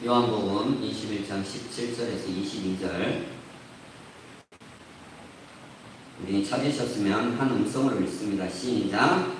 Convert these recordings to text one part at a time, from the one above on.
요한복음 21장 17절에서 22절. 우리 찾으셨으면 한 음성으로 읽습니다. 시작.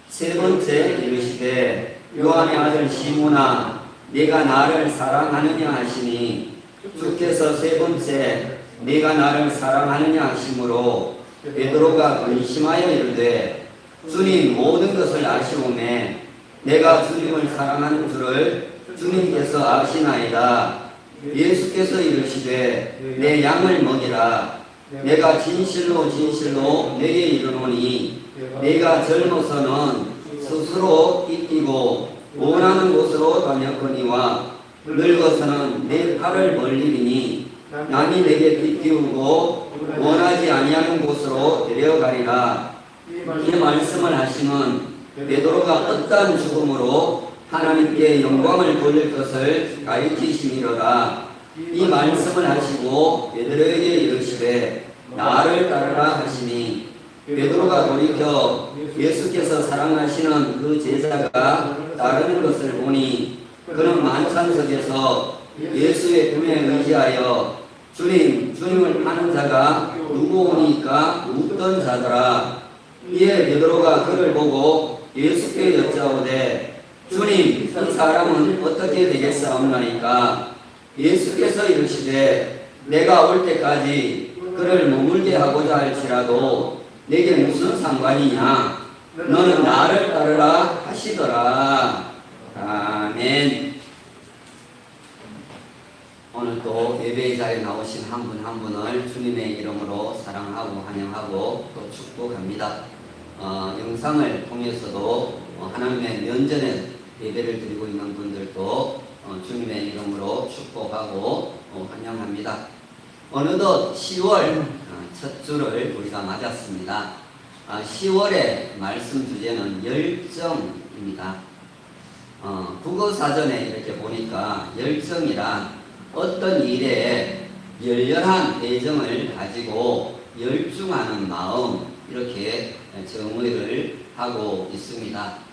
세 번째 이르시되 요한의 아들 시몬아 네가 나를 사랑하느냐 하시니 주께서 세 번째 네가 나를 사랑하느냐 하심으로 베드로가 근심하여 이르되 주님 모든 것을 아시오매 내가 주님을 사랑하는 줄을 주님께서 아시나이다. 예수께서 이르시되 내 양을 먹이라. 내가 진실로 진실로 내게 이르노니 내가 젊어서는 스스로 띠띠고 원하는 곳으로 다녔거니와 늙어서는 내 팔을 벌리리니 남이 내게 띠띠우고 원하지 아니하는 곳으로 데려가리라. 이 말씀을 하시면 베드로가 어떠한 죽음으로 하나님께 영광을 돌릴 것을 가르치심이로다. 이 말씀을 하시고 베드로에게 이르시되 나를 따르라 하시니 베드로가 돌이켜 예수께서 사랑하시는 그 제자가 따르는 것을 보니 그는 만찬석에서 예수의 품에 의지하여 주님을 파는 자가 누구오니까 묻던 자더라. 이에 베드로가 그를 보고 예수께 여짜오되 주님, 이 사람은 어떻게 되겠사옵나이까? 예수께서 이르시되 내가 올 때까지 그를 머물게 하고자 할지라도 내게 무슨 상관이냐? 너는 나를 따르라 하시더라. 아멘. 오늘 또 예배의 자리에 나오신 한 분 한 분을 주님의 이름으로 사랑하고 환영하고 또 축복합니다. 영상을 통해서도 하나님의 면전에 예배를 드리고 있는 분들도 주님의 이름으로 축복하고 환영합니다. 어느덧 10월 첫 주를 우리가 맞았습니다. 10월의 말씀 주제는 열정입니다. 국어사전에 이렇게 보니까 열정이란 어떤 일에 열렬한 애정을 가지고 열중하는 마음, 이렇게 정의를 하고 있습니다.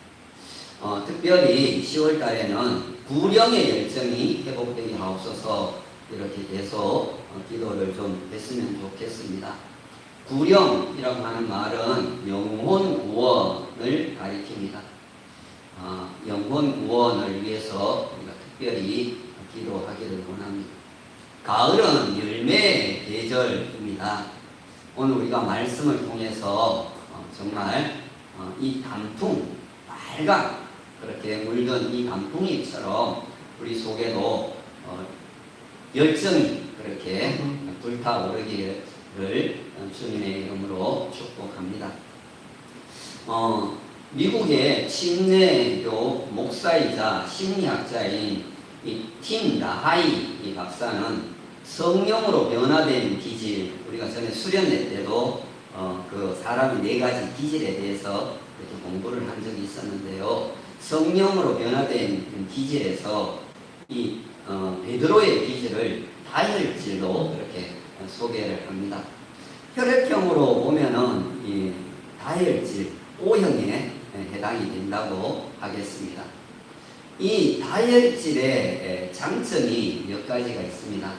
특별히 10월 달에는 구령의 열정이 회복되게 하옵소서, 이렇게 계속 기도를 좀 했으면 좋겠습니다. 구령이라고 하는 말은 영혼 구원을 가리킵니다. 영혼 구원을 위해서 우리가 특별히 기도하기를 원합니다. 가을은 열매의 계절입니다. 오늘 우리가 말씀을 통해서 정말 이 단풍, 빨간 그렇게 물든 이 단풍잎처럼 우리 속에도 열정이 그렇게 불타오르기를 주님의 이름으로 축복합니다. 미국의 침례교 목사이자 심리학자인 이 팀 라하이 이 박사는 성령으로 변화된 기질, 우리가 전에 수련회 때도 그 사람의 4가지 기질에 대해서 이렇게 공부를 한 적이 있었는데요. 성령으로 변화된 기질에서 이 베드로의 기질을 다혈질로 이렇게 소개를 합니다. 혈액형으로 보면은 이 다혈질 O형에 해당이 된다고 하겠습니다. 이 다혈질의 장점이 몇 가지가 있습니다.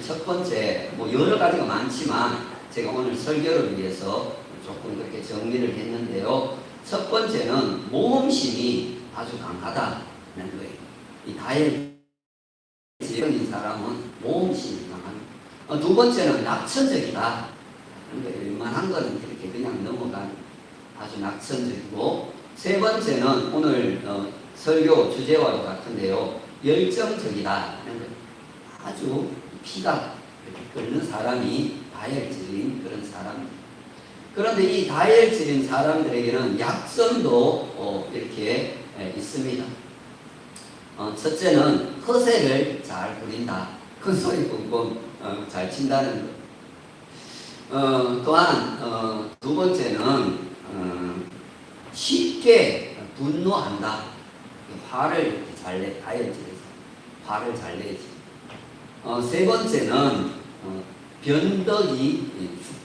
첫 번째, 여러 가지가 많지만 제가 오늘 설교를 위해서 조금 그렇게 정리를 했는데요. 첫 번째는 모험심이 아주 강하다는 거예요. 이 다혈질인 사람은 모험심이 강합니다. 두 번째는 낙천적이다. 웬만한 거는 이렇게 그냥 넘어간 아주 낙천적이고, 세 번째는 오늘 설교 주제와도 같은데요. 열정적이다. 아주 피가 이렇게 끓는 사람이 다혈질인 그런 사람입니다. 그런데 이 다혈질인 사람들에게는 약점도 이렇게 있습니다. 첫째는 허세를 잘 부린다. 큰 소리 뻥뻥 잘 친다는 것. 또한 두 번째는 쉽게 분노한다. 화를 이렇게 잘 내, 다혈질에서 화를 잘 내지. 세 번째는 변덕이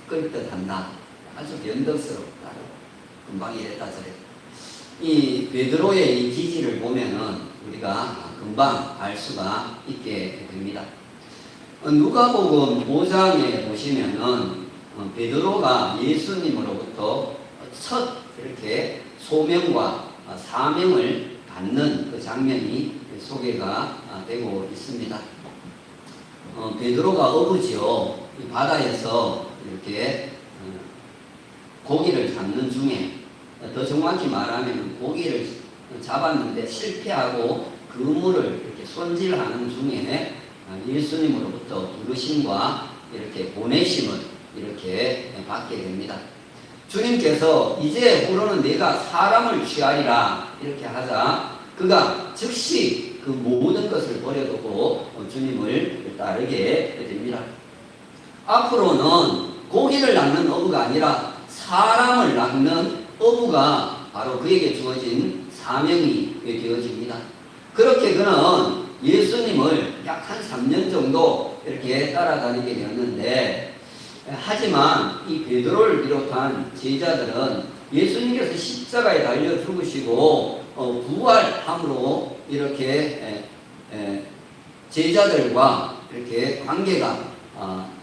죽을 듯 한다. 아주 변덕스럽다. 금방 이랬다 저랬다. 이 베드로의 이 기질을 보면은 우리가 금방 알 수가 있게 됩니다. 누가복음 5장에 보시면은 베드로가 예수님으로부터 첫 이렇게 소명과 사명을 받는 그 장면이 소개가 되고 있습니다. 베드로가 어부지요. 이 바다에서 이렇게 고기를 잡는 중에, 더 정확히 말하면 고기를 잡았는데 실패하고 그물을 이렇게 손질하는 중에 예수님으로부터 부르심과 이렇게 보내심을 이렇게 받게 됩니다. 주님께서 이제 후로는 내가 사람을 취하리라 이렇게 하자 그가 즉시 그 모든 것을 버려두고 주님을 따르게 됩니다. 앞으로는 고기를 낚는 어부가 아니라 사람을 낚는 어부가 바로 그에게 주어진 사명이 되어집니다. 그렇게 그는 예수님을 약 한 3년 정도 이렇게 따라다니게 되었는데, 하지만 이 베드로를 비롯한 제자들은 예수님께서 십자가에 달려 죽으시고 부활함으로 이렇게 제자들과 이렇게 관계가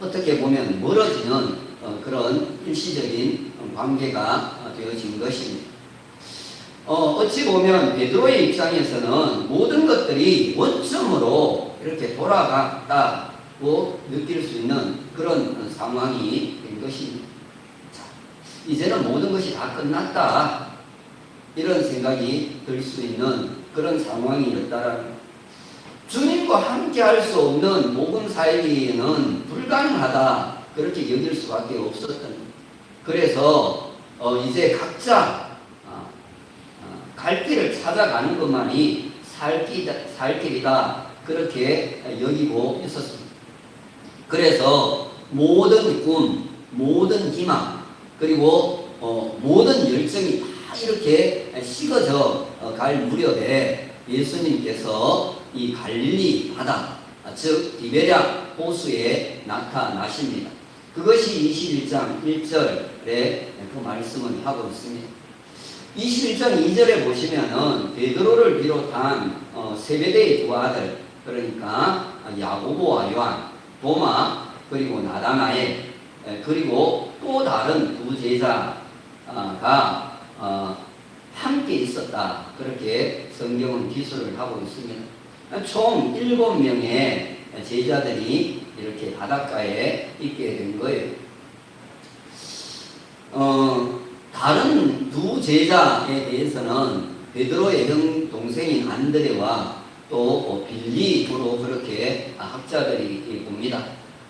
어떻게 보면 멀어지는 그런 일시적인 관계가 되어진 것입니다. 어찌 보면 베드로의 입장에서는 모든 것들이 원점으로 이렇게 돌아갔다고 느낄 수 있는 그런 상황이 된 것입니다. 자, 이제는 모든 것이 다 끝났다 이런 생각이 들 수 있는 그런 상황이었다라는, 주님과 함께 할 수 없는 복음 살기는 불가능하다 그렇게 여길 수밖에 없었던, 그래서 이제 각자 갈 길을 찾아가는 것만이 살 길이다 그렇게 여기고 있었습니다. 그래서 모든 꿈, 모든 희망, 그리고 모든 열정이 다 이렇게 식어져 갈 무렵에 예수님께서 이 갈릴리 바다, 즉 디베랴 호수에 나타나십니다. 그것이 21장 1절에 그 말씀을 하고 있습니다. 21장 2절에 보시면은 베드로를 비롯한 세베대의 두 아들, 그러니까 야고보와 요한, 도마, 그리고 나다나엘, 그리고 또 다른 두 제자가 함께 있었다 그렇게 성경은 기술을 하고 있습니다. 총 7명의 제자들이 이렇게 바닷가에 있게 된 거예요. 다른 두 제자에 대해서는 베드로의 형 동생인 안드레와 또 빌리로 그렇게 학자들이 봅니다.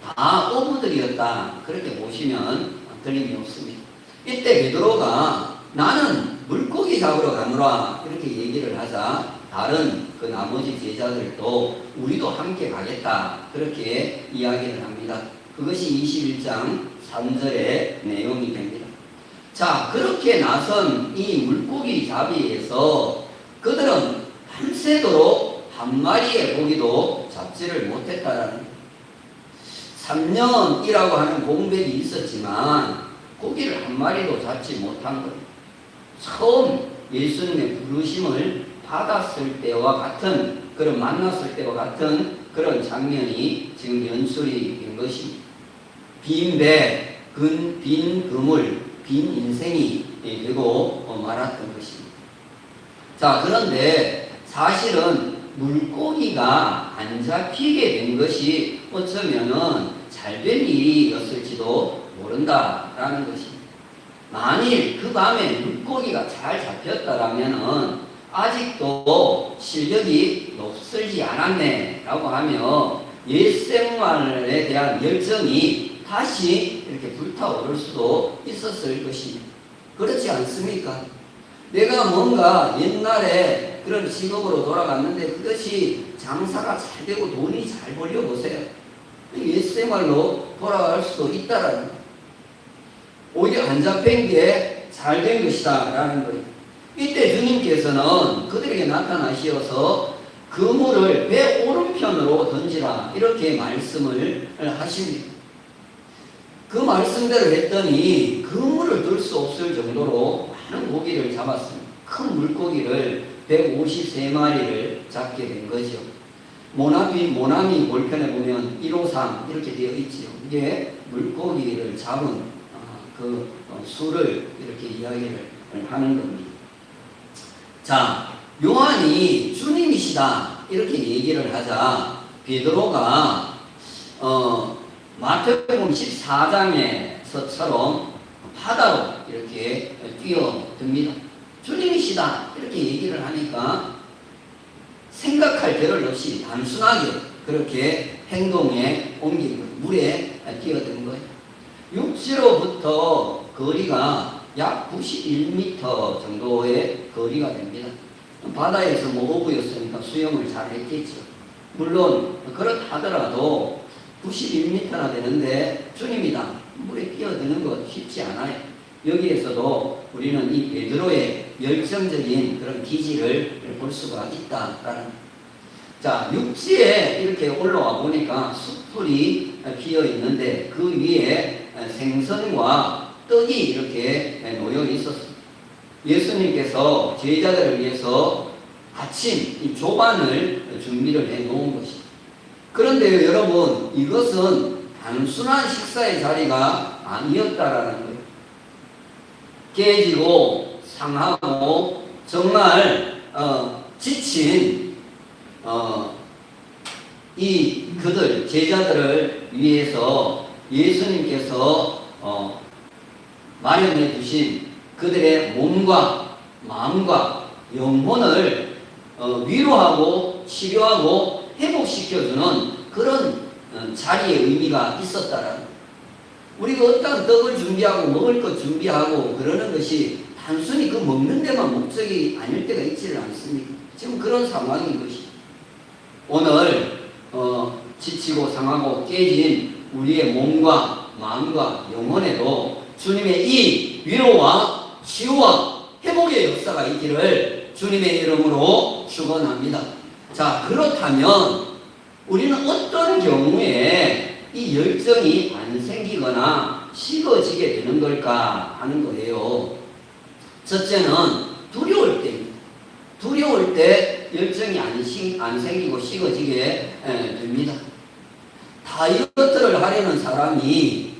다 어부들이었다 그렇게 보시면 틀림이 없습니다. 이때 베드로가 나는 물고기 잡으러 가노라 이렇게 얘기를 하자 다른 그 나머지 제자들도 우리도 함께 가겠다 그렇게 이야기를 합니다. 그것이 21장 3절의 내용이 됩니다. 자, 그렇게 나선 이 물고기 잡이에서 그들은 밤새도록 한 마리의 고기도 잡지를 못했다라는, 3년이라고 하는 공백이 있었지만 고기를 한 마리도 잡지 못한 것. 처음 예수님의 부르심을 받았을 때와 같은, 그런 만났을 때와 같은 그런 장면이 지금 연출이 된 것입니다. 빈 배, 빈 그물, 빈 인생이 되고 말았던 것입니다. 자, 그런데 사실은 물고기가 안 잡히게 된 것이 어쩌면은 잘된 일이었을지도 모른다라는 것입니다. 만일 그 밤에 물고기가 잘 잡혔다라면은 아직도 실력이 높슬지 않았네 라고 하며 옛생활에 대한 열정이 다시 이렇게 불타오를 수도 있었을 것입니다. 그렇지 않습니까? 내가 뭔가 옛날에 그런 직업으로 돌아갔는데 그것이 장사가 잘 되고 돈이 잘 벌려보세요. 옛생활로 돌아갈 수도 있다라는, 오히려 안 잡힌 게 잘 된 것이다 라는 거예요. 이때 주님께서는 그들에게 나타나시어서 그물을 배 오른편으로 던지라 이렇게 말씀을 하십니다. 그 말씀대로 했더니 그물을 들 수 없을 정도로 많은 고기를 잡았습니다. 큰 물고기를 153마리를 잡게 된 거죠. 모나미 볼편에 보면 153 이렇게 되어 있죠. 이게 물고기를 잡은 수를 이렇게 이야기를 하는 겁니다. 자, 요한이 주님이시다 이렇게 얘기를 하자 베드로가 마태복음 14장에서처럼 바다로 이렇게 뛰어듭니다. 주님이시다 이렇게 얘기를 하니까 생각할 겨를 없이 단순하게 그렇게 행동에 옮긴 거예요. 물에 뛰어든 거예요. 육지로부터 거리가 약 91m 정도의 거리가 됩니다. 바다에서 어부였으니까 수영을 잘 했겠죠. 물론 그렇다 하더라도 91m나 되는데 주님이다. 물에 뛰어드는 것 쉽지 않아요. 여기에서도 우리는 이 베드로의 열정적인 그런 기질을 볼 수가 있다라는. 자, 육지에 이렇게 올라와 보니까 숯불이 피어 있는데 그 위에 생선과 떡이 이렇게 놓여 있었습니다. 예수님께서 제자들을 위해서 아침 이 조반을 준비를 해 놓은 것입니다. 그런데요, 여러분, 이것은 단순한 식사의 자리가 아니었다라는 거예요. 깨지고 상하고 정말 지친 이 그들 제자들을 위해서 예수님께서 마련해 주신 그들의 몸과 마음과 영혼을 위로하고 치료하고 회복시켜주는 그런 자리의 의미가 있었다라는. 우리가 어떤 떡을 준비하고 먹을 것 준비하고 그러는 것이 단순히 그 먹는 데만 목적이 아닐 때가 있지를 않습니까? 지금 그런 상황인 것이. 오늘 지치고 상하고 깨진 우리의 몸과 마음과 영혼에도 주님의 이 위로와 치유와 회복의 역사가 있기를 주님의 이름으로 축원합니다. 자, 그렇다면 우리는 어떤 경우에 이 열정이 안 생기거나 식어지게 되는 걸까 하는 거예요. 첫째는 두려울 때입니다. 두려울 때 열정이 안 생기고 식어지게 됩니다. 다이어트를 하려는 사람이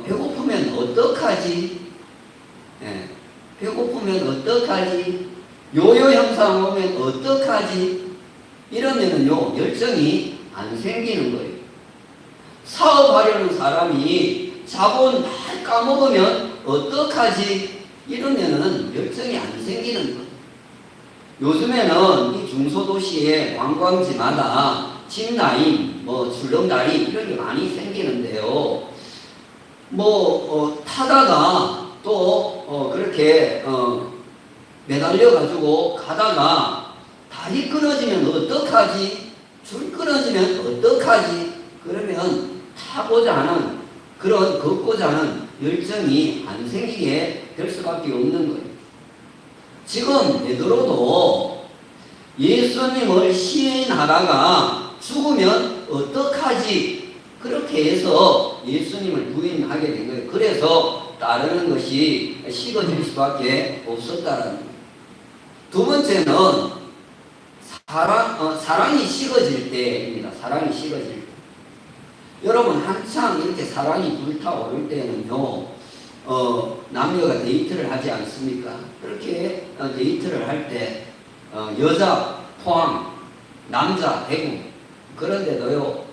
배고프면 어떡하지? 배고프면 어떡하지? 요요 현상 오면 어떡하지? 이러면은요, 열정이 안 생기는 거예요. 사업하려는 사람이 자본 다 까먹으면 어떡하지? 이러면은 열정이 안 생기는 거예요. 요즘에는 이 중소도시의 관광지마다 짚라인, 출렁다리 이런 게 많이 생기는데요. 타다가 또 그렇게 매달려가지고 가다가 다리 끊어지면 어떡하지? 줄 끊어지면 어떡하지? 그러면 타고자 하는 그런 걷고자 하는 열정이 안 생기게 될 수밖에 없는 거예요. 지금 베드로도 예수님을 시인하다가 죽으면 어떡하지? 그렇게 해서 예수님을 부인하게 된 거예요. 그래서 따르는 것이 식어질 수밖에 없었다라는 거예요. 두 번째는 사랑이 식어질 때입니다. 사랑이 식어질 때. 여러분, 한창 이렇게 사랑이 불타오를 때는요, 남녀가 데이트를 하지 않습니까? 그렇게 데이트를 할 때, 여자 포항, 남자 대구, 그런데도요,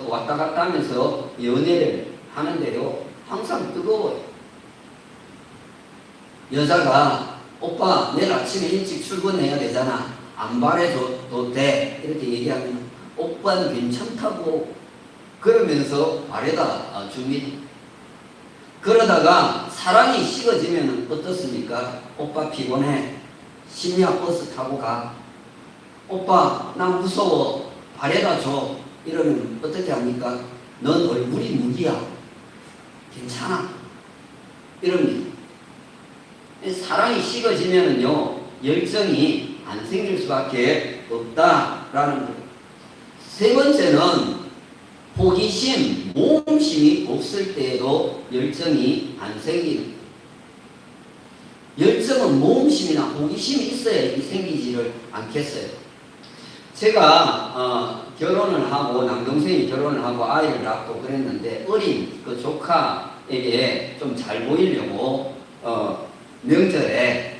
왔다 갔다 하면서 연애를 하는데요, 항상 뜨거워요. 여자가, 오빠, 내일 아침에 일찍 출근해야 되잖아. 안 바래줘도 돼. 이렇게 얘기하면, 오빠는 괜찮다고. 그러면서 바래다 줍니다. 그러다가 사랑이 식어지면 어떻습니까? 오빠 피곤해. 심야 버스 타고 가. 오빠, 나 무서워. 바래다 줘. 이러면 어떻게 합니까? 넌 얼굴이 무기야. 괜찮아. 이럽니다. 사랑이 식어지면은요, 열정이 안 생길 수밖에 없다라는 거예요. 세 번째는 호기심, 모험심이 없을 때에도 열정이 안 생기는 거예요. 열정은 모험심이나 호기심이 있어야 생기지를 않겠어요. 제가 결혼을 하고 남동생이 결혼을 하고 아이를 낳고 그랬는데 어린 그 조카에게 좀 잘 보이려고 명절에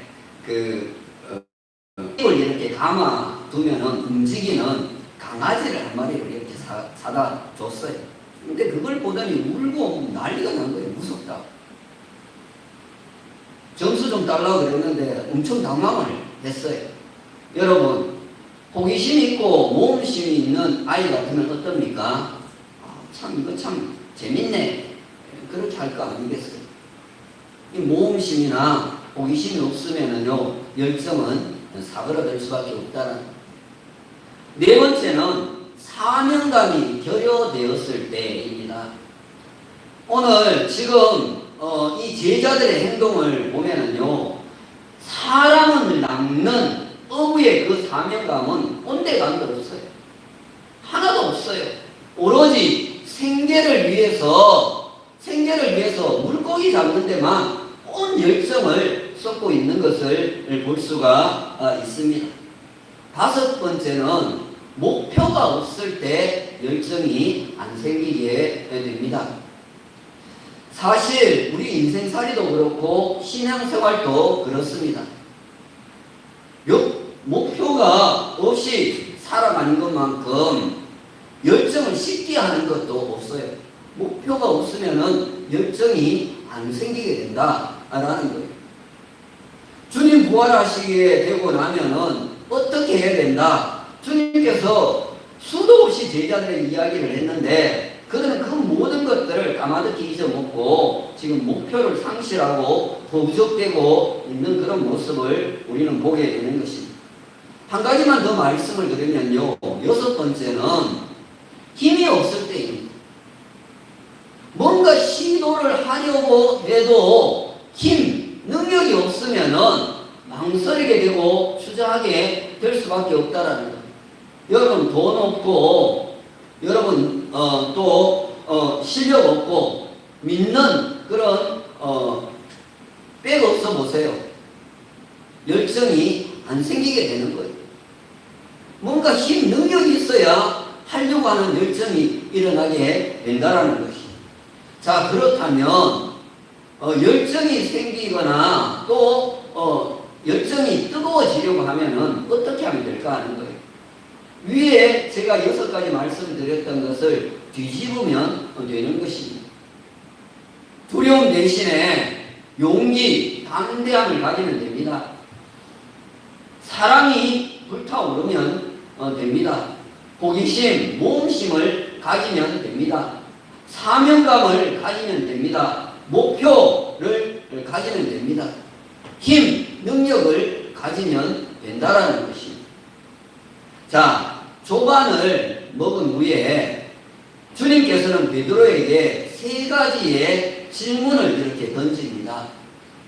입을 이렇게 감아 두면은 움직이는 강아지를 한 마리를 이렇게 사다 줬어요. 근데 그걸 보더니 울고 난리가 난 거예요. 무섭다. 점수 좀 달라고 그랬는데 엄청 당황을 했어요. 여러분, 호기심 있고 모험심이 있는 아이 같으면 어떻습니까? 이거 참 재밌네. 그렇게 할 거 아니겠어요? 이 모험심이나 호기심이 없으면은요, 열정은 사그라들 수밖에 없다는. 네 번째는 사명감이 결여되었을 때입니다. 오늘 지금 이 제자들의 행동을 보면은요, 사람을 낳는 어부의 그 사명감은 온데간도 없어요. 하나도 없어요. 오로지 생계를 위해서 물고기 잡는 데만 온 열정을 쏟고 있는 것을 볼 수가 있습니다. 다섯 번째는 목표가 없을 때 열정이 안 생기게 됩니다. 사실 우리 인생살이도 그렇고 신앙생활도 그렇습니다. 목표가 없이 살아가는 것만큼 열정을 싣게 하는 것도 없어요. 목표가 없으면 열정이 안 생기게 된다라는 거예요. 주님 부활하시게 되고 나면은 어떻게 해야 된다? 주님께서 수도 없이 제자들의 이야기를 했는데 그들은 그 모든 것들을 까마득히 잊어먹고 지금 목표를 상실하고 허우적대고 있는 그런 모습을 우리는 보게 되는 것입니다. 한 가지만 더 말씀을 드리면요, 여섯 번째는 힘이 없을 때입니다. 뭔가 시도를 하려고 해도 능력이 없으면은 망설이게 되고 주저하게 될 수밖에 없다라는 거예요. 여러분 돈 없고, 여러분 또 실력 없고 믿는 그런 백 없어 보세요. 열정이 안 생기게 되는 거예요. 뭔가 능력이 있어야 하려고 하는 열정이 일어나게 된다라는 것이죠. 자, 그렇다면 열정이 생기거나 또 열정이 뜨거워지려고 하면은 어떻게 하면 될까 하는 거예요. 위에 제가 6가지 말씀드렸던 것을 뒤집으면 되는 것입니다. 두려움 대신에 용기, 담대함을 가지면 됩니다. 사랑이 불타오르면 됩니다. 호기심, 모험심을 가지면 됩니다. 사명감을 가지면 됩니다. 목표를 가지면 됩니다. 능력을 가지면 된다라는 것입니다. 자, 조반을 먹은 후에 주님께서는 베드로에게 3가지의 질문을 이렇게 던집니다.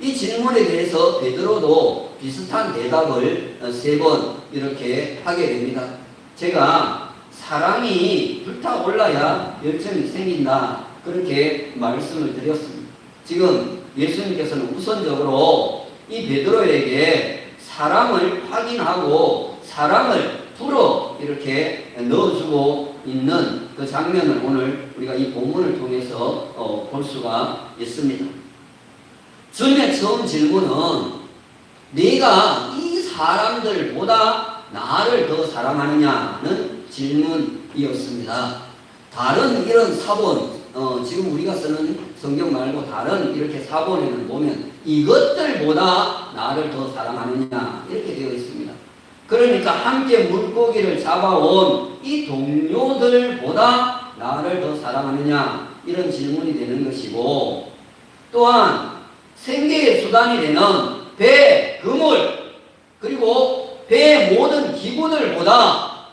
이 질문에 대해서 베드로도 비슷한 대답을 3번 이렇게 하게 됩니다. 제가 사랑이 불타올라야 열정이 생긴다, 그렇게 말씀을 드렸습니다. 지금 예수님께서는 우선적으로 이 베드로에게 사랑을 확인하고 사랑을 풀어 이렇게 넣어주고 있는 그 장면을 오늘 우리가 이 본문을 통해서 볼 수가 있습니다. 주님의 처음 질문은 네가 이 사람들보다 나를 더 사랑하느냐는 질문이었습니다. 다른 이런 사본, 지금 우리가 쓰는 성경 말고 다른 이렇게 사본에는 보면 이것들보다 나를 더 사랑하느냐 이렇게 되어 있습니다. 그러니까 함께 물고기를 잡아온 이 동료들보다 나를 더 사랑하느냐 이런 질문이 되는 것이고, 또한 생계의 수단이 되는 배, 그물, 그리고 배의 모든 기구들보다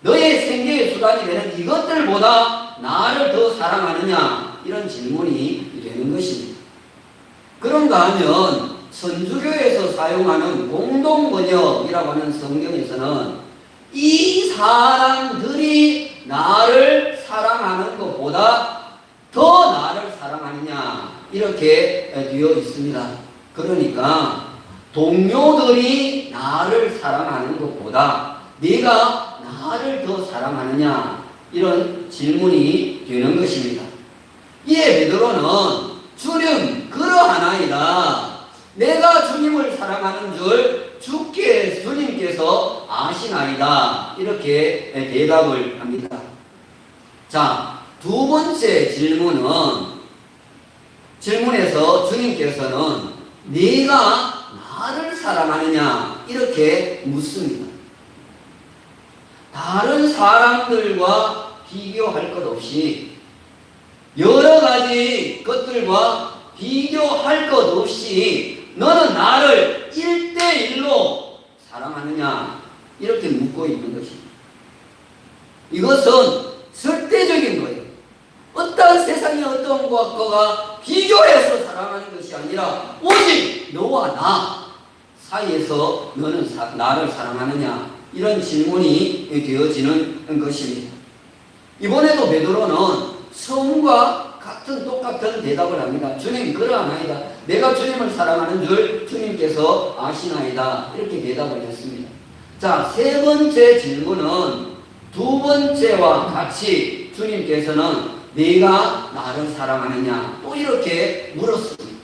너의 생계의 수단이 되는 이것들보다 나를 더 사랑하느냐 이런 질문이 되는 것입니다. 그런가 하면 선주교에서 사용하는 공동번역이라고 하는 성경에서는 이 사람들이 나를 사랑하는 것보다 더 나를 사랑하느냐 이렇게 되어 있습니다. 그러니까 동료들이 나를 사랑하는 것보다 네가 나를 더 사랑하느냐, 이런 질문이 되는 것입니다. 이에 베드로는 주님 그러하나이다, 내가 주님을 사랑하는 줄 주님께서 아시나이다, 이렇게 대답을 합니다. 자, 두 번째 질문에서 주님께서는 네가 나를 사랑하느냐, 이렇게 묻습니다. 다른 사람들과 비교할 것 없이, 여러 가지 것들과 비교할 것 없이 너는 나를 1대1로 사랑하느냐, 이렇게 묻고 있는 것입니다. 이것은 절대적인 거예요. 어떤 세상의 어떤 것과 비교해서 사랑하는 것이 아니라 오직 너와 나 사이에서 너는 나를 사랑하느냐, 이런 질문이 되어지는 것입니다. 이번에도 베드로는 처음과 똑같은 대답을 합니다. 주님 그러하나이다, 내가 주님을 사랑하는 줄 주님께서 아시나이다, 이렇게 대답을 했습니다. 자, 세 번째 질문은 두 번째와 같이 주님께서는 네가 나를 사랑하느냐, 또 이렇게 물었습니다.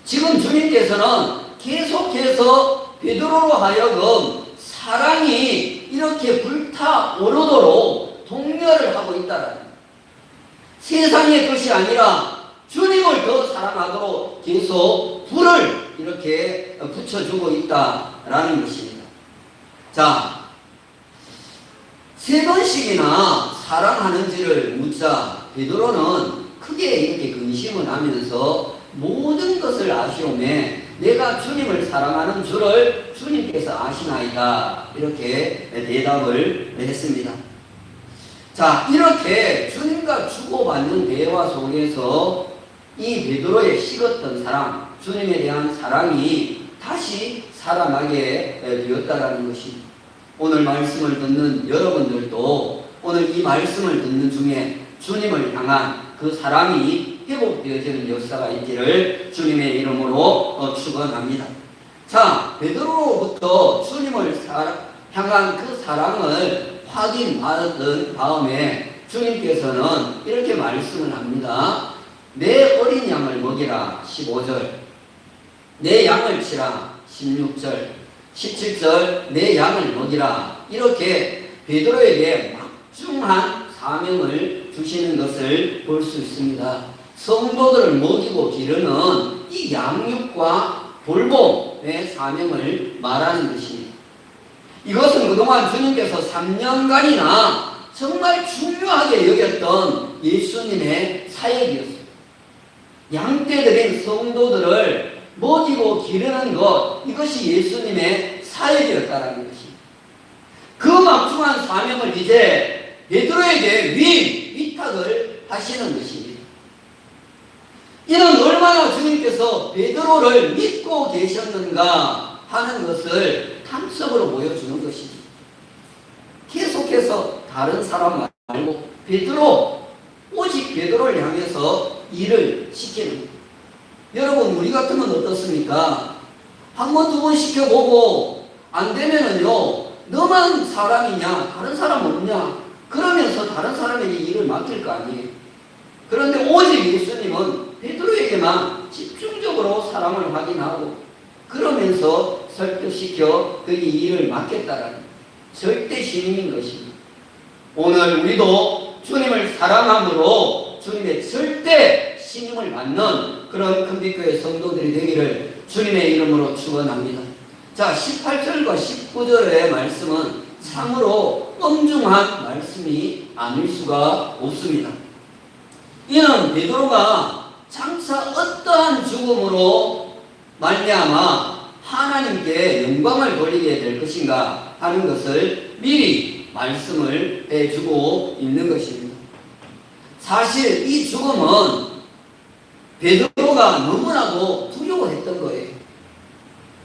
지금 주님께서는 계속해서 베드로로 하여금 사랑이 이렇게 불타오르도록 독려를 하고 있다라는, 세상의 것이 아니라 주님을 더 사랑하도록 계속 불을 이렇게 붙여주고 있다라는 것입니다. 자, 세 번씩이나 사랑하는지를 묻자 베드로는 크게 이렇게 근심을 하면서 모든 것을 아시오매 내가 주님을 사랑하는 줄을 주님께서 아시나이다, 이렇게 대답을 했습니다. 자, 이렇게 주님과 주고받는 대화 속에서 이 베드로의 식었던 사랑, 주님에 대한 사랑이 다시 살아나게 되었다라는 것입니다. 오늘 말씀을 듣는 여러분들도 오늘 이 말씀을 듣는 중에 주님을 향한 그 사랑이 회복되어지는 역사가 있기를 주님의 이름으로 축원합니다. 자, 베드로로부터 주님을 향한 그 사랑을 확인받은 다음에 주님께서는 이렇게 말씀을 합니다. 내 어린 양을 먹이라 15절, 내 양을 치라 16절, 17절 내 양을 먹이라, 이렇게 베드로에게 막중한 사명을 주시는 것을 볼 수 있습니다. 성도들을 먹이고 기르는 이 양육과 돌봄의 사명을 말하는 것입니다. 이것은 그동안 주님께서 3년간이나 정말 중요하게 여겼던 예수님의 사역이었습니다. 양떼들인 성도들을 먹이고 기르는 것, 이것이 예수님의 사역이었다는 것입니다. 그 막중한 사명을 이제 베드로에게 위탁을 하시는 것입니다. 이는 얼마나 주님께서 베드로를 믿고 계셨는가 하는 것을 단적으로 보여주는 것입니다. 계속해서 다른 사람 말고 베드로, 오직 베드로를 향해서 일을 시키는 거예요. 여러분, 우리 같으면 어떻습니까? 한 번, 두 번 시켜보고 안 되면은요, 너만 사람이냐, 다른 사람 없냐, 그러면서 다른 사람에게 일을 맡길 거 아니에요. 그런데 오직 예수님은 베드로에게만 집중적으로 사랑을 확인하고 그러면서 설득시켜 그에게 일을 맡겠다라는 절대 신임인 것입니다. 오늘 우리도 주님을 사랑함으로 주님의 절대 신임을 받는 그런 큰빛교회 성도들이 되기를 주님의 이름으로 축원합니다. 자, 18절과 19절의 말씀은 참으로 엄중한 말씀이 아닐 수가 없습니다. 이는 베드로가 장차 어떠한 죽음으로 말미암아 하나님께 영광을 돌리게 될 것인가 하는 것을 미리 말씀을 해주고 있는 것입니다. 사실 이 죽음은 베드로가 너무나도 두려워했던 거예요.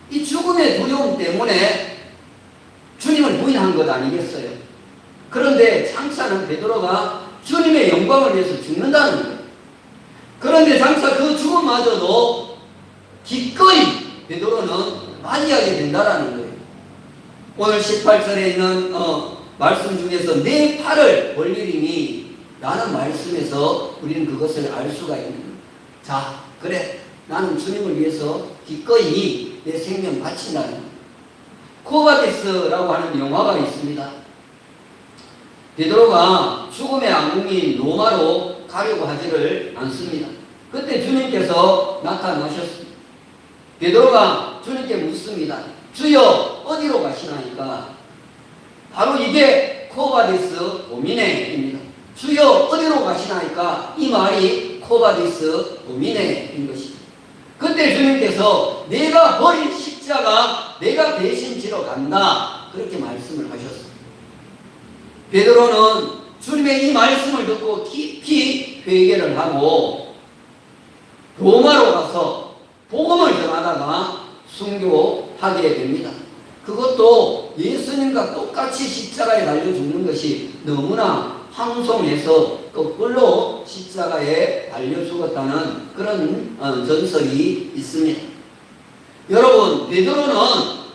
이 죽음의 두려움 때문에 주님을 부인한 것 아니겠어요? 그런데 장차는 베드로가 주님의 영광을 위해서 죽는다는 거예요. 그런데 장차 그 죽음마저도 기꺼이 베드로는 맞이하게 된다라는 거예요. 오늘 18절에 있는 말씀 중에서 내 팔을 벌리리니 라는 말씀에서 우리는 그것을 알 수가 있는 거예요. 자, 그래, 나는 주님을 위해서 기꺼이 내 생명 바친다는 거예요. 코바데스라고 하는 영화가 있습니다. 베드로가 죽음의 악몽인 로마로 가려고 하지를 않습니다. 그때 주님께서 나타나셨습니다. 베드로가 주님께 묻습니다. 주여 어디로 가시나이까? 바로 이게 코바데스 도미네입니다. 주여 어디로 가시나이까? 이 말이 코바데스 도미네인 것입니다. 그때 주님께서 내가 버린 십자가 내가 대신 지러 간다, 그렇게 말씀을 하셨습니다. 베드로는 주님의 이 말씀을 듣고 깊이 회개를 하고 로마로 가서 복음을 전하다가 순교하게 됩니다. 그것도 예수님과 똑같이 십자가에 달려 죽는 것이 너무나 황송해서 거꾸로 십자가에 달려 죽었다는 그런 전설이 있습니다. 여러분, 베드로는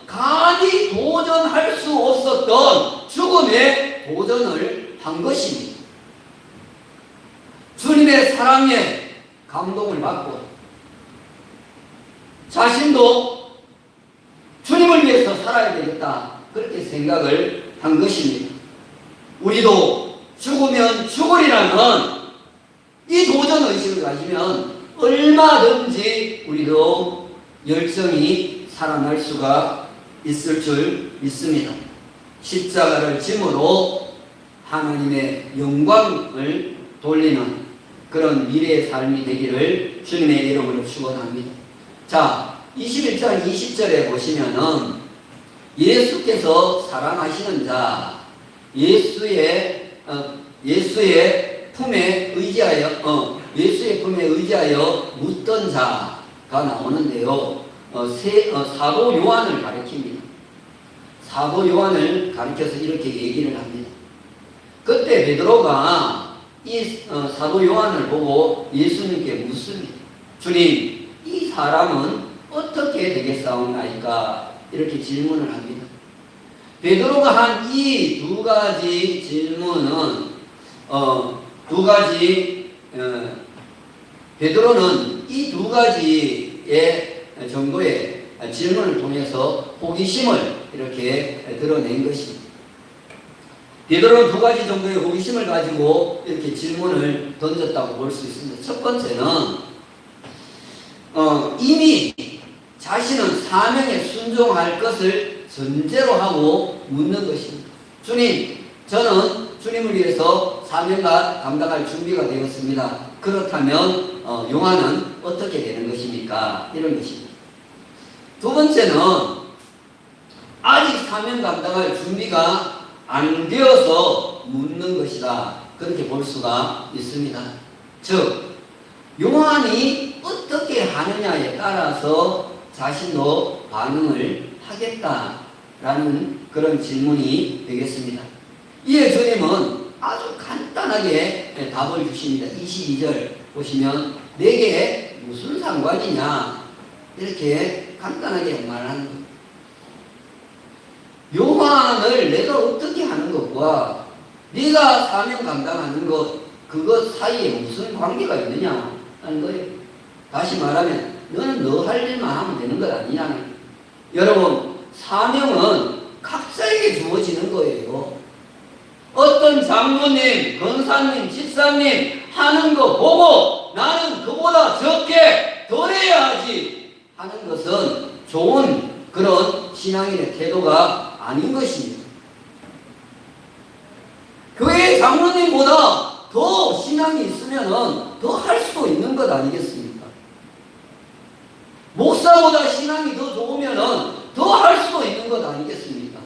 감히 도전할 수 없었던 죽음의 도전을 한 것입니다. 주님의 사랑에 감동을 받고 자신도 주님을 위해서 살아야 되겠다, 그렇게 생각을 한 것입니다. 우리도 죽으면 죽으리라는 이 도전의식을 가지면 얼마든지 우리도 열정이 살아날 수가 있을 줄 믿습니다. 십자가를 짐으로 하나님의 영광을 돌리는 그런 미래의 삶이 되기를 주님의 이름으로 축원합니다. 자, 21장 20절에 보시면은 예수께서 사랑하시는 자, 예수의 품에 의지하여 묻던 자가 나오는데요. 사도 요한을 가리킵니다. 사도 요한을 가리켜서 이렇게 얘기를 합니다. 그때 베드로가 이 사도 요한을 보고 예수님께 묻습니다. 주님, 이 사람은 어떻게 되겠사옵나이까? 이렇게 질문을 합니다. 베드로가 한 이 두 가지 질문은 베드로는 이 두 가지의 정도의 질문을 통해서 호기심을 이렇게 드러낸 것입니다. 베드로는 두 가지 정도의 호기심을 가지고 이렇게 질문을 던졌다고 볼 수 있습니다. 첫 번째는 이미 자신은 사명에 순종할 것을 전제로 하고 묻는 것입니다. 주님, 저는 주님을 위해서 사명과 감당할 준비가 되었습니다. 그렇다면 요한은 어떻게 되는 것입니까? 이런 것입니다. 두 번째는 아직 사명 감당할 준비가 안 되어서 묻는 것이다, 그렇게 볼 수가 있습니다. 즉, 요한이 어떻게 하느냐에 따라서 자신도 반응을 하겠다라는 그런 질문이 되겠습니다. 이에 주님은 아주 간단하게 답을 주십니다. 22절 보시면 내게 무슨 상관이냐, 이렇게 간단하게 말하는 것. 요한을 내가 어떻게 하는 것과 네가 사명 감당하는 것, 그것 사이에 무슨 관계가 있느냐 하는 거예요. 다시 말하면 너는 너 할 일만 하면 되는 것 아니냐는 거예요. 여러분, 사명은 각자에게 주어지는 거예요. 어떤 장로님, 권사님, 집사님 하는 거 보고 나는 그보다 적게 덜 해야 하지 하는 것은 좋은 그런 신앙인의 태도가 아닌 것입니다. 교회 장로님보다 더 신앙이 있으면 더 할 수도 있는 것 아니겠습니까? 목사보다 신앙이 더 좋으면 더 할 수도 있는 것 아니겠습니까?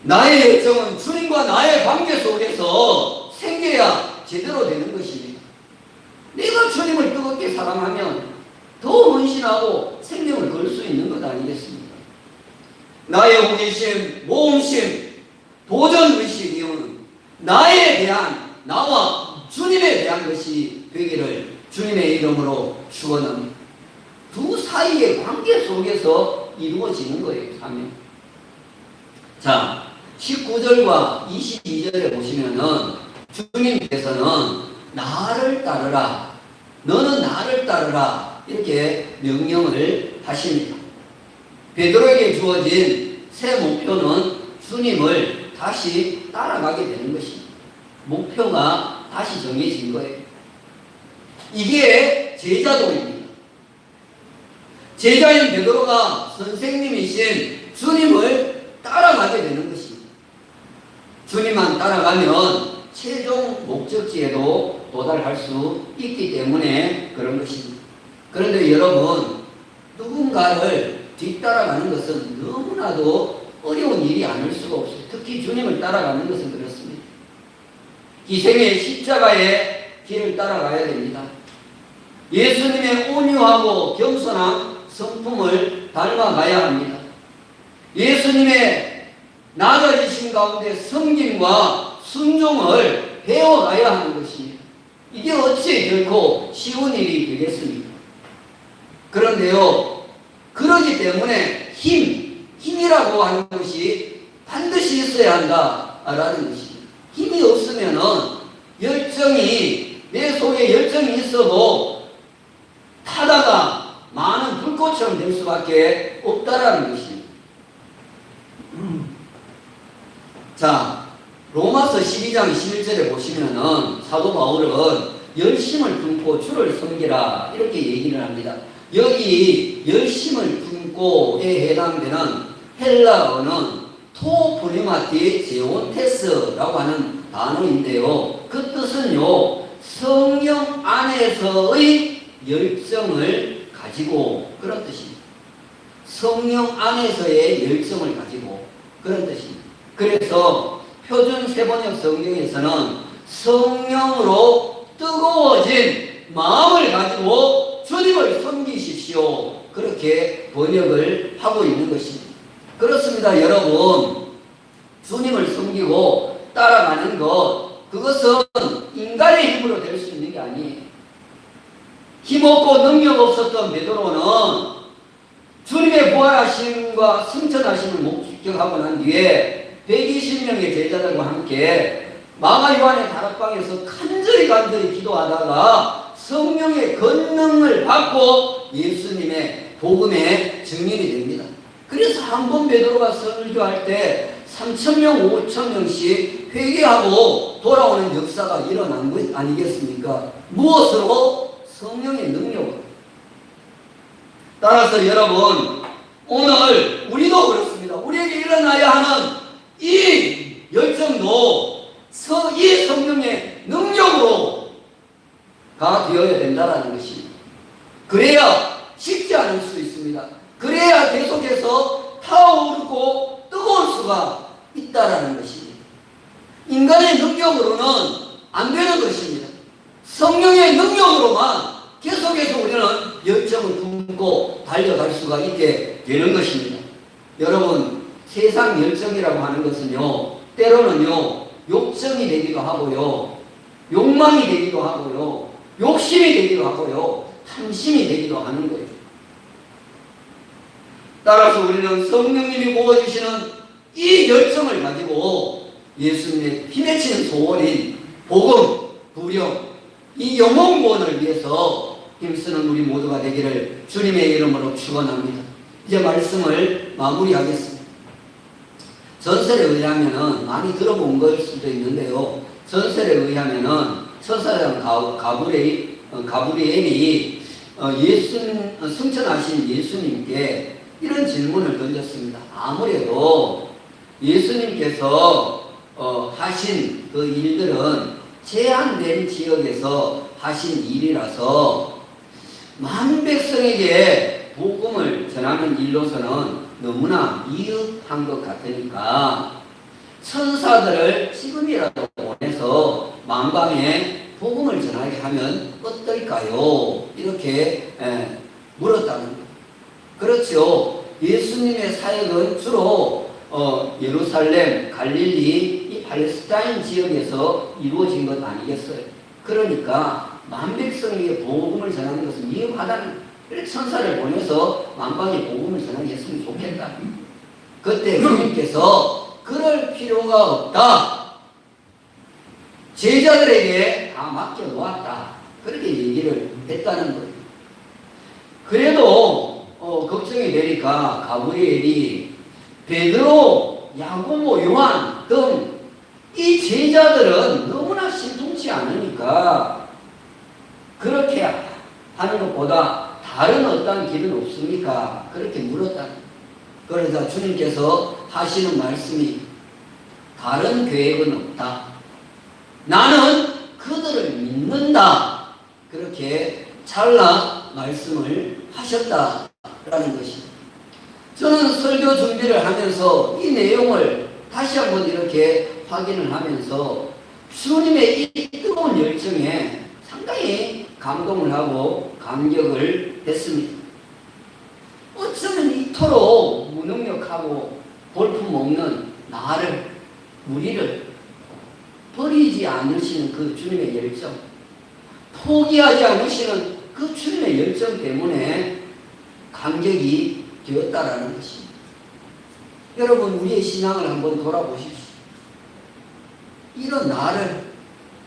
나의 열정은 주님과 나의 관계 속에서 생겨야 제대로 되는 것입니다. 내가 주님을 뜨겁게 사랑하면 더 헌신하고 생명을 걸 수 있는 것 아니겠습니까? 나의 호기심, 모험심, 도전의식 이유는 나에 대한, 나와 주님에 대한 것이 되기를 주님의 이름으로 축원합니다. 두 사이의 관계 속에서 이루어지는 거예요. 사명. 자, 19절과 22절에 보시면은 주님께서는 나를 따르라, 너는 나를 따르라, 이렇게 명령을 하십니다. 베드로에게 주어진 새 목표는 주님을 다시 따라가게 되는 것입니다. 목표가 다시 정해진 거예요. 이게 제자도입니다. 제자인 베드로가 선생님이신 주님을 따라가게 되는 것입니다. 주님만 따라가면 최종 목적지에도 도달할 수 있기 때문에 그런 것입니다. 그런데 여러분, 누군가를 뒤따라가는 것은 너무나도 어려운 일이 아닐 수가 없어요. 특히 주님을 따라가는 것은 그렇습니다. 희생의 십자가의 길을 따라가야 됩니다. 예수님의 온유하고 겸손한 성품을 닮아가야 합니다. 예수님의 낮아지신 가운데 섬김과 순종을 배워가야 하는 것입니다. 이게 어찌 결코 쉬운 일이 되겠습니까? 그런데요, 그러기 때문에 힘이라고 하는 것이 반드시 있어야 한다라는 것입니다. 힘이 없으면은 열정이, 내 속에 열정이 있어도 타다가 많은 불꽃처럼 될 수밖에 없다라는 것입니다. 자, 로마서 12장 11절에 보시면은 사도 바울은 열심을 품고 주를 섬기라, 이렇게 얘기를 합니다. 여기 열심을 품고에 해당되는 헬라어는 토프리마티 제온테스라고 하는 단어인데요. 그 뜻은요, 성령 안에서의 열정을 가지고, 그런 뜻입니다. 성령 안에서의 열정을 가지고, 그런 뜻입니다. 그래서 표준 세번역 성경에서는 성령으로 뜨거워진 마음을 가지고 주님을 섬기십시오, 그렇게 번역을 하고 있는 것입니다. 그렇습니다. 여러분, 주님을 섬기고 따라가는 것, 그것은 인간의 힘으로 될 수 있는 게 아니에요. 힘없고 능력 없었던 베드로는 주님의 부활하심과 승천하심을 목격하고 난 뒤에 120명의 제자들과 함께 마가 요한의 다락방에서 간절히 기도하다가 성령의 권능을 받고 예수님의 복음의 증인이 됩니다. 그래서 한 번 베드로가 설교할 때 3,000명, 5,000명씩 회개하고 돌아오는 역사가 일어난 것 아니겠습니까? 무엇으로? 성령의 능력으로. 따라서 여러분, 오늘 우리도 그렇습니다. 우리에게 일어나야 하는 이 열정도 이 성령의 능력으로 가 되어야 된다는 것입니다. 그래야 식지 않을 수 있습니다. 그래야 계속해서 타오르고 뜨거울 수가 있다라는 것입니다. 인간의 능력으로는 안 되는 것입니다. 성령의 능력으로만 계속해서 우리는 열정을 품고 달려갈 수가 있게 되는 것입니다. 여러분, 세상 열정이라고 하는 것은요, 때로는요, 욕정이 되기도 하고요, 욕망이 되기도 하고요, 욕심이 되기도 하고요, 탐심이 되기도 하는 거예요. 따라서 우리는 성령님이 부어주시는 이 열정을 가지고 예수님의 피맺히는 소원인 복음, 부령, 이 영혼 구원을 위해서 힘쓰는 우리 모두가 되기를 주님의 이름으로 축원합니다. 이제 말씀을 마무리하겠습니다. 전설에 의하면은, 많이 들어본 걸 수도 있는데요, 전설에 의하면은 천사장 가브리엘이 승천하신 예수님께 이런 질문을 던졌습니다. 아무래도 예수님께서 하신 그 일들은 제한된 지역에서 하신 일이라서 많은 백성에게 복음을 전하는 일로서는 너무나 미흡한 것 같으니까 천사들을 지금이라도 보내서 만방에 복음을 전하게 하면 어떨까요? 이렇게 물었다는 거예요. 그렇죠. 예수님의 사역은 주로 예루살렘, 갈릴리, 이 팔레스타인 지역에서 이루어진 것 아니겠어요? 그러니까 만백성에게 복음을 전하는 것은 위험하다는, 그래서 천사를 보내서 만방에 복음을 전하게 했으면 좋겠다. 그때 주님께서 그럴 필요가 없다, 제자들에게 다 맡겨놓았다, 그렇게 얘기를 했다는 거예요. 그래도 걱정이 되니까 가브리엘이 베드로, 야고보, 요한 등 이 제자들은 너무나 신통치 않으니까 그렇게 하는 것보다 다른 어떤 길은 없습니까? 그렇게 물었다. 그러자 주님께서 하시는 말씀이 다른 계획은 없다, 나는 그들을 믿는다, 그렇게 잘라 말씀을 하셨다라는 것입니다. 저는 설교 준비를 하면서 이 내용을 다시 한번 이렇게 확인을 하면서 주님의 이 뜨거운 열정에 상당히 감동을 하고 감격을 했습니다. 어쩌면 이토록 무능력하고 볼품없는 나를, 우리를 버리지 않으시는 그 주님의 열정, 포기하지 않으시는 그 주님의 열정 때문에 감격이 되었다라는 것입니다. 여러분, 우리의 신앙을 한번 돌아보십시오. 이런 나를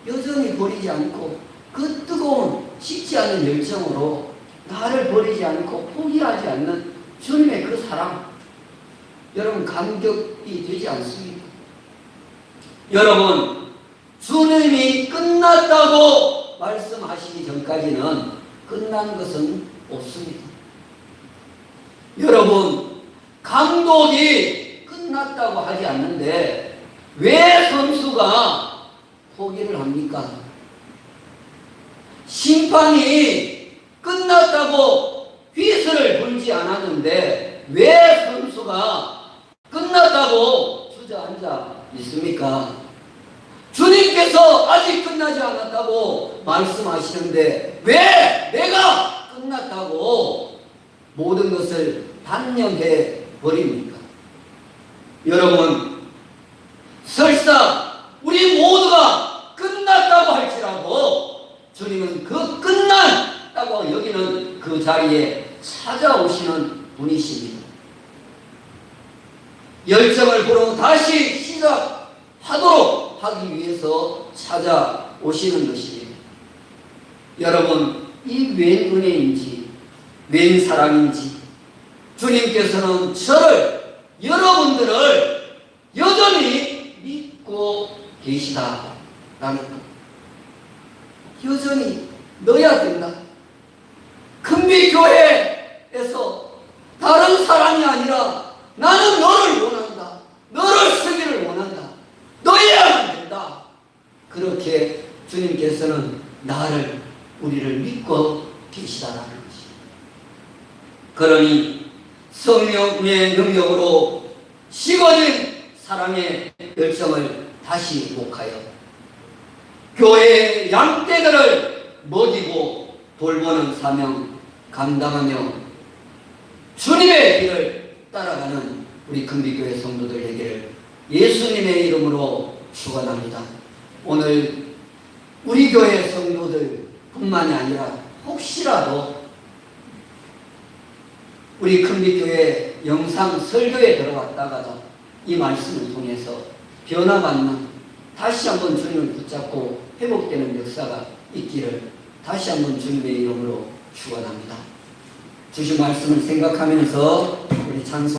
여전히 버리지 않고 그 뜨거운 식지 않은 열정으로 나를 버리지 않고 포기하지 않는 주님의 그 사랑, 여러분 감격이 되지 않습니까? 여러분, 주님이 끝났다고 말씀하시기 전까지는 끝난 것은 없습니다. 여러분, 감독이 끝났다고 하지 않는데 왜 선수가 포기를 합니까? 심판이 끝났다고 휘슬을 불지 않았는데 왜 선수가 끝났다고 주저앉아 있습니까? 주님께서 아직 끝나지 않았다고 말씀하시는데 왜 내가 끝났다고 모든 것을 단념해 버립니까? 여러분, 설사 우리 모두가 끝났다고 할지라도 주님은 그 끝났다고 여기는 그 자리에 찾아오시는 분이십니다. 열정을 불어 다시 시작하도록 하기 위해서 찾아오시는 것입니다. 여러분, 이 웬 은혜인지 웬 사랑인지 주님께서는 저를, 여러분들을 여전히 믿고 계시다라는 것, 여전히 넣어야 된다. 큰비교회에서 다른 사람이 아니라 나는 너를 원한다, 너를 쓰기를 원한다, 너여야만 된다, 그렇게 주님께서는 나를, 우리를 믿고 계시다라는 것입니다. 그러니 성령의 능력으로 식어진 사랑의 열정을 다시 목하여 교회의 양떼들을 먹이고 돌보는 사명 감당하며 주님의 길을 따라가는 우리 금비교회 성도들 되기를 예수님의 이름으로 축원합니다. 오늘 우리 교회 성도들 뿐만이 아니라 혹시라도 우리 금비교회 영상 설교에 들어갔다가도 이 말씀을 통해서 변화받는, 다시 한번 주님을 붙잡고 회복되는 역사가 있기를 다시 한번 주님의 이름으로 축원합니다. 주신 말씀을 생각하면서 우리 찬송